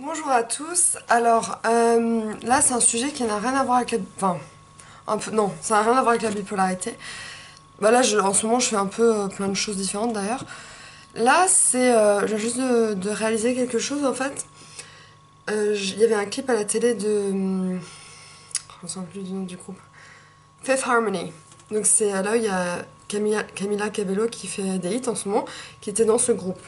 Bonjour à tous. Alors là, c'est un sujet qui n'a rien à voir avec la... Enfin, un peu... Non, ça n'a rien à voir avec la bipolarité. Bah là, en ce moment, je fais un peu plein de choses différentes d'ailleurs. Là, je viens juste de réaliser quelque chose en fait. Il y avait un clip à la télé de... Je me souviens plus du nom du groupe. Fifth Harmony. Donc c'est là où il y a Camila Cabello qui fait des hits en ce moment, qui était dans ce groupe.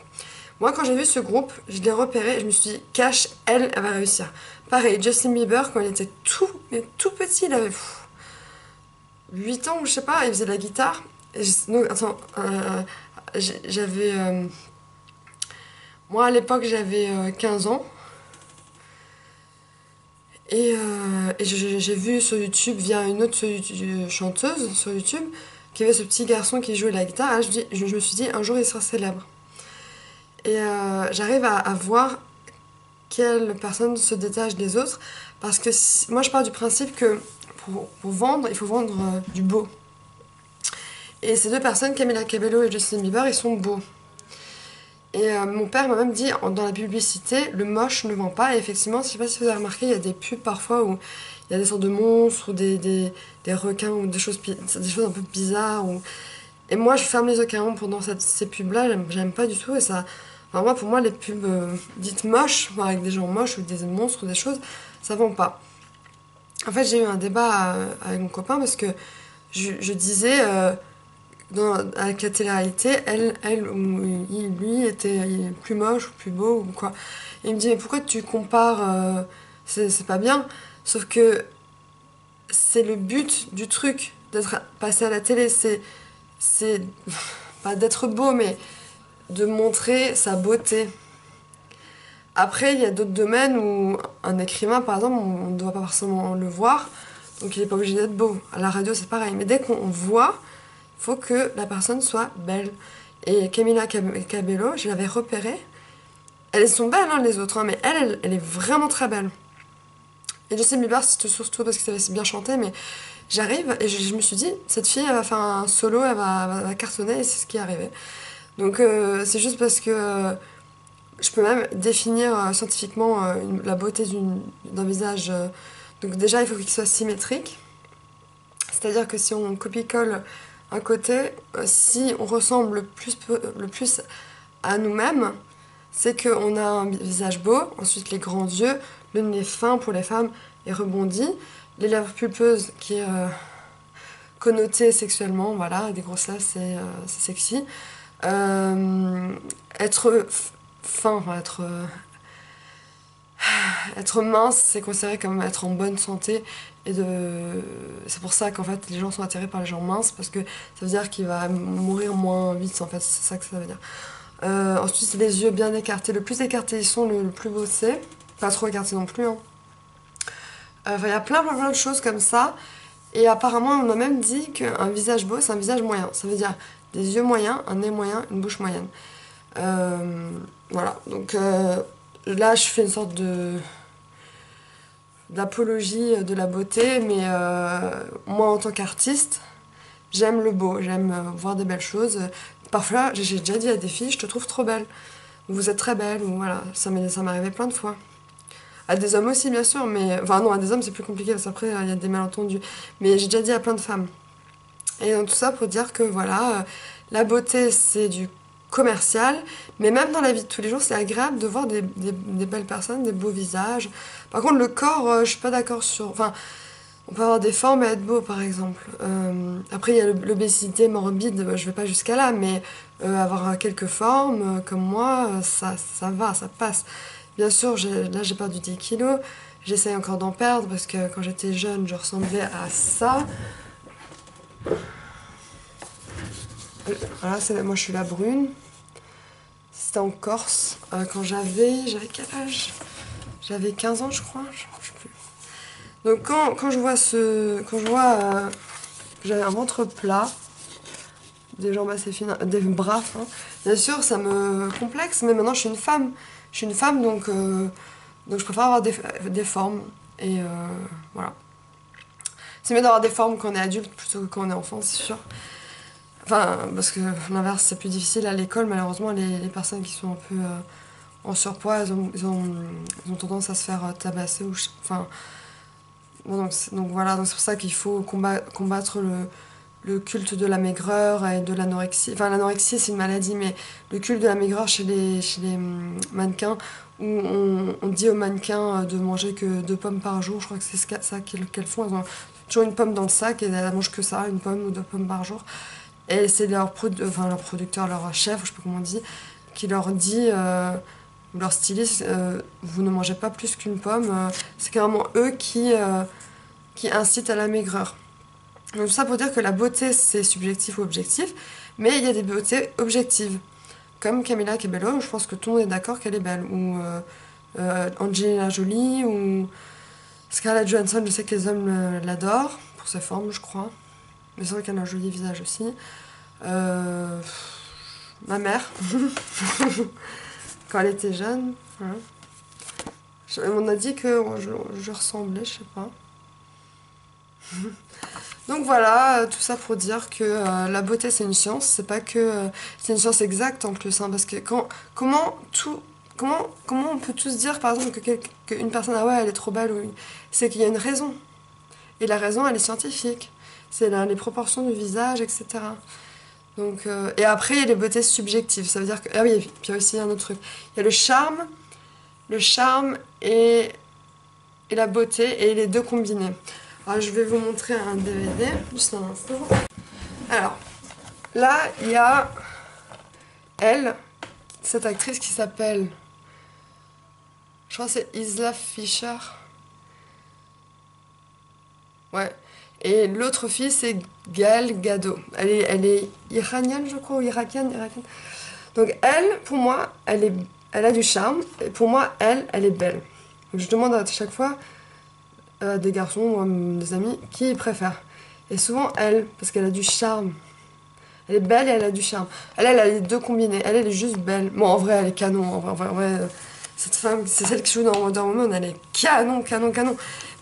Moi, quand j'ai vu ce groupe, je l'ai repéré et je me suis dit, Cash, elle va réussir. Pareil, Justin Bieber, quand il était mais tout petit, il avait 8 ans, je sais pas, il faisait de la guitare. Donc, attends, j'avais. Moi, à l'époque, j'avais 15 ans. Et j'ai vu sur YouTube, via une autre chanteuse sur YouTube, qu'il y avait ce petit garçon qui jouait de la guitare. Et là, je me suis dit, un jour, il sera célèbre. Et j'arrive à voir quelle personne se détache des autres. Parce que moi, je pars du principe que pour vendre, il faut vendre du beau. Et ces deux personnes, Camila Cabello et Justin Bieber, ils sont beaux. Et mon père m'a même dit, dans la publicité, le moche ne vend pas. Et effectivement, je sais pas si vous avez remarqué, il y a des pubs parfois où il y a des sortes de monstres ou des requins ou des choses un peu bizarres. Et moi, je ferme les yeux carrément pendant ces pubs-là, j'aime pas du tout. Et ça, enfin, moi, pour moi, les pubs dites moches, avec des gens moches ou des monstres ou des choses, ça vend pas. En fait, j'ai eu un débat avec mon copain parce que je disais, avec la télé-réalité, elle ou lui était plus moche ou plus beau ou quoi. Et il me dit, mais pourquoi tu compares, c'est pas bien. Sauf que c'est le but du truc d'être passé à la télé, c'est pas d'être beau, mais de montrer sa beauté. Après, il y a d'autres domaines où un écrivain, par exemple, on ne doit pas forcément le voir, donc il n'est pas obligé d'être beau. À la radio, c'est pareil. Mais dès qu'on voit, il faut que la personne soit belle. Et Camila Cabello, je l'avais repérée. Elles sont belles, hein, les autres, hein, mais elle est vraiment très belle. Et Justin Bieber, c'était surtout parce qu'il savait bien chanter, mais j'arrive et je me suis dit, cette fille, elle va faire un solo, elle va cartonner, et c'est ce qui est arrivé. Donc c'est juste parce que je peux même définir scientifiquement la beauté d'un visage. Donc déjà, il faut qu'il soit symétrique. C'est-à-dire que si on copie-colle un côté, si on ressemble le plus à nous-mêmes, c'est qu'on a un visage beau, ensuite les grands yeux, le nez fin pour les femmes et rebondi, les lèvres pulpeuses qui est connoté sexuellement, voilà, des grosses lèvres, c'est sexy. Être fin, enfin, être mince, c'est considéré comme être en bonne santé. C'est pour ça qu'en fait les gens sont attirés par les gens minces, parce que ça veut dire qu'il va mourir moins vite, en fait, c'est ça que ça veut dire. Ensuite, les yeux bien écartés. Le plus écartés ils sont, le plus beau c'est. Pas trop écartés non plus. Hein. Enfin, il y a plein de choses comme ça. Et apparemment, on m'a même dit qu'un visage beau, c'est un visage moyen. Ça veut dire des yeux moyens, un nez moyen, une bouche moyenne. Voilà. Donc là, je fais une sorte d'apologie de la beauté, mais moi, en tant qu'artiste, j'aime le beau, j'aime voir des belles choses. Parfois, j'ai déjà dit à des filles, je te trouve trop belle. Vous êtes très belle, ou voilà. Ça m'est arrivé plein de fois. À des hommes aussi, bien sûr, mais... Enfin, non, à des hommes, c'est plus compliqué, parce qu'après, il y a des malentendus. Mais j'ai déjà dit à plein de femmes. Et donc, tout ça pour dire que, voilà, la beauté, c'est du commercial, mais même dans la vie de tous les jours, c'est agréable de voir des belles personnes, des beaux visages. Par contre, le corps, je suis pas d'accord sur... Enfin, on peut avoir des formes et être beau, par exemple. Après, il y a l'obésité morbide, je vais pas jusqu'à là, mais avoir quelques formes, comme moi, ça va, ça passe. Bien sûr, là j'ai perdu 10 kilos, j'essaye encore d'en perdre parce que quand j'étais jeune, je ressemblais à ça. Voilà, moi je suis la brune. C'était en Corse, quand j'avais quel âge? J'avais 15 ans, je crois, je sais plus. Donc quand je vois que j'avais un ventre plat, des jambes assez fines, des bras fins, bien sûr ça me complexe, mais maintenant je suis une femme. Je suis une femme, donc je préfère avoir des formes. Et voilà. C'est mieux d'avoir des formes quand on est adulte plutôt que quand on est enfant, c'est sûr. Enfin, parce que l'inverse, c'est plus difficile à l'école, malheureusement, les personnes qui sont un peu en surpoids, ils ont tendance à se faire tabasser. Enfin, bon, donc voilà, donc c'est pour ça qu'il faut combattre le culte de la maigreur et de l'anorexie. Enfin, l'anorexie, c'est une maladie, mais le culte de la maigreur chez les mannequins, où on dit aux mannequins de manger que 2 pommes par jour. Je crois que c'est ça qu'elles font. Elles ont toujours une pomme dans le sac et elles mangent que ça, une pomme ou 2 pommes par jour. Et c'est leur producteur, leur chef, je sais pas comment on dit, qui leur dit, ou leur styliste, vous ne mangez pas plus qu'une pomme. C'est carrément eux qui incitent à la maigreur. Donc tout ça pour dire que la beauté, c'est subjectif ou objectif, mais il y a des beautés objectives. Comme Camila Cabello, je pense que tout le monde est d'accord qu'elle est belle. Ou Angelina Jolie, ou Scarlett Johansson, je sais que les hommes l'adorent, pour sa forme, je crois. Mais c'est vrai qu'elle a un joli visage aussi. Ma mère, quand elle était jeune, voilà. On a dit que je ressemblais, je sais pas. Donc voilà, tout ça pour dire que la beauté c'est une science, c'est pas que c'est une science exacte en plus, hein, parce que comment on peut tous dire par exemple qu'une personne ah ouais elle est trop belle, c'est qu'il y a une raison, et la raison elle est scientifique, c'est les proportions du visage, etc. Donc et après il y a les beautés subjectives, ça veut dire que ah oui, puis il y a aussi un autre truc, il y a le charme et la beauté et les deux combinés. Alors, je vais vous montrer un DVD, juste un instant. Alors, là, il y a elle, cette actrice qui s'appelle, je crois que c'est Isla Fisher. Ouais. Et l'autre fille, c'est Gal Gadot. Elle est iranienne, je crois, ou irakienne. Donc elle, pour moi, elle a du charme. Et pour moi, elle est belle. Donc je demande à chaque fois des garçons ou des amis qui ils préfèrent. Et souvent elle, parce qu'elle a du charme. Elle est belle et elle a du charme. Elle a les deux combinés. Elle est juste belle. Bon, en vrai, elle est canon. En vrai, cette femme, c'est celle qui joue dans Wonder Woman. Elle est canon.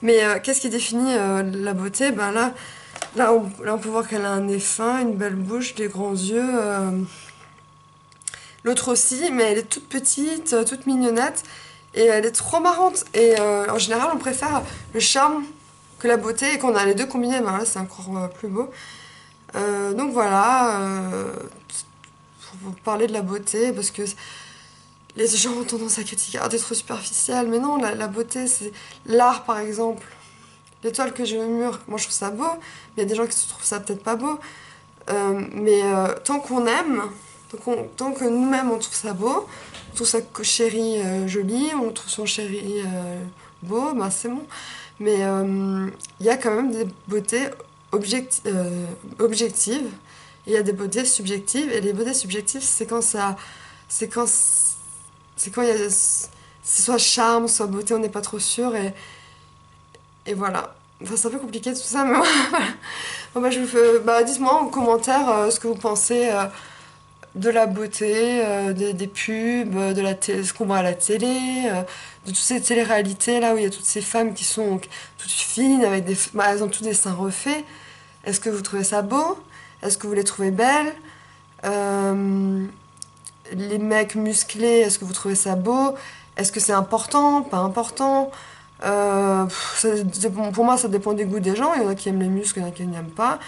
Mais qu'est-ce qui définit la beauté? Ben là, on peut voir qu'elle a un nez fin, une belle bouche, des grands yeux. L'autre aussi, mais elle est toute petite, toute mignonnette. Et elle est trop marrante. Et en général, on préfère le charme que la beauté. Et qu'on a les deux combinés, ben là, c'est encore plus beau. Donc voilà, pour parler de la beauté, parce que les gens ont tendance à critiquer, ah, t'es trop superficielle. Mais non, la beauté, c'est l'art, par exemple. L'étoile que j'ai au mur, moi je trouve ça beau. Mais il y a des gens qui trouvent ça peut-être pas beau. Mais tant qu'on aime, tant que nous-mêmes on trouve ça beau, on trouve sa chérie jolie, on trouve son chéri beau, ben c'est bon. Mais il y a quand même des beautés objectives, et il y a des beautés subjectives, et les beautés subjectives, c'est quand il y a c'est soit charme, soit beauté, on n'est pas trop sûr, et voilà. Enfin, c'est un peu compliqué tout ça, mais voilà. Bon, bah, dites-moi en commentaire ce que vous pensez de la beauté, des pubs, ce qu'on voit à la télé, de toutes ces téléréalités là où il y a toutes ces femmes qui sont toutes fines, avec elles ont tous des seins refaits. Est-ce que vous trouvez ça beau? Est-ce que vous les trouvez belles? Les mecs musclés, est-ce que vous trouvez ça beau? Est-ce que c'est important? Pas important? Pour moi, ça dépend des goûts des gens. Il y en a qui aiment les muscles, il y en a qui n'aiment pas.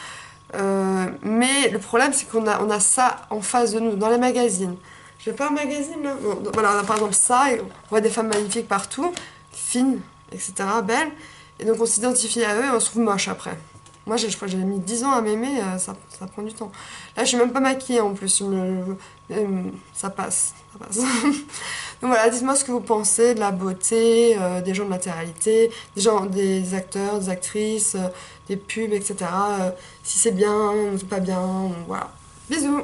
Mais le problème, c'est qu'on a ça en face de nous, dans les magazines. J'ai pas un magazine là? Non, voilà, on a par exemple ça, et on voit des femmes magnifiques partout, fines, etc., belles. Et donc on s'identifie à eux et on se trouve moche après. Moi, je crois que j'ai mis 10 ans à m'aimer, ça prend du temps. Là, je suis même pas maquillée en plus, ça passe. Donc voilà, dites-moi ce que vous pensez de la beauté, des gens de la télé-réalité, des acteurs, des actrices, des pubs, etc. Si c'est bien, ou pas bien, voilà. Bisous!